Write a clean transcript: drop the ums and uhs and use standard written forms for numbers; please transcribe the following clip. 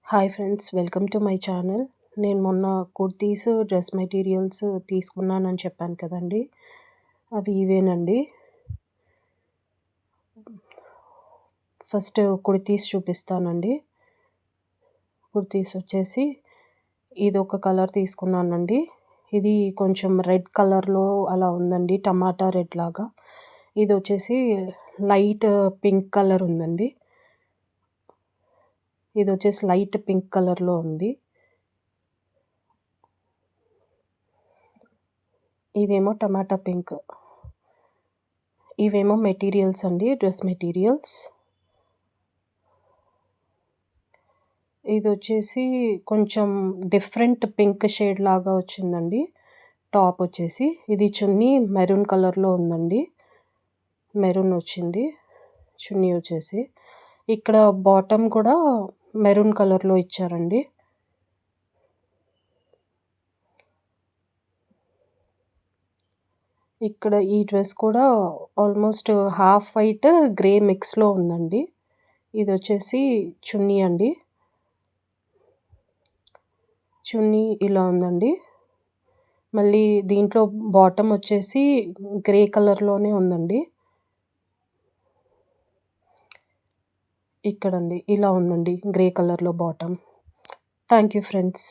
Hi friends, welcome to my channel. నేను మొన్న kurtis, dress materials తీసుకున్నానని చెప్పాను కదండీ! అవి ఇవేనండి. ఫస్ట్ కుర్తీస్ చూపిస్తానండి. కుర్తీస్ వచ్చేసి ఇదొక కలర్ తీసుకున్నానండి. ఇది కొంచెం రెడ్ కలర్‌లో అలా ఉందండి. టమాటా రెడ్ లాగా. ఇదొచ్చేసి లైట్ పింక్ కలర్ ఉందండి. ఇదొచ్చేసి లైట్ పింక్ కలర్‌లో ఉంది. ఇదేమో టమాటా పింక్. ఇవేమో మెటీరియల్స్ అండి, డ్రెస్ మెటీరియల్స్. ఇదొచ్చేసి కొంచెం డిఫరెంట్ పింక్ షేడ్ లాగా వచ్చిందండి టాప్ వచ్చేసి. ఇది చున్నీ మెరూన్ కలర్‌లో ఉందండి. మెరూన్ వచ్చింది చున్నీ వచ్చేసి. ఇక్కడ బాటమ్ కూడా మెరూన్ కలర్‌లో ఇచ్చారండి. ఇక్కడ ఈ డ్రెస్ కూడా ఆల్మోస్ట్ హాఫ్ వైట్, గ్రే మిక్స్‌లో ఉందండి. ఇదొచ్చేసి చున్నీ అండి. చున్నీ ఇలా ఉందండి. మళ్ళీ దీంట్లో బాటమ్ వచ్చేసి గ్రే కలర్‌లోనే ఉందండి. ఇక్కడండి ఇలా ఉందండి గ్రే కలర్‌లో బాటమ్. Thank you friends.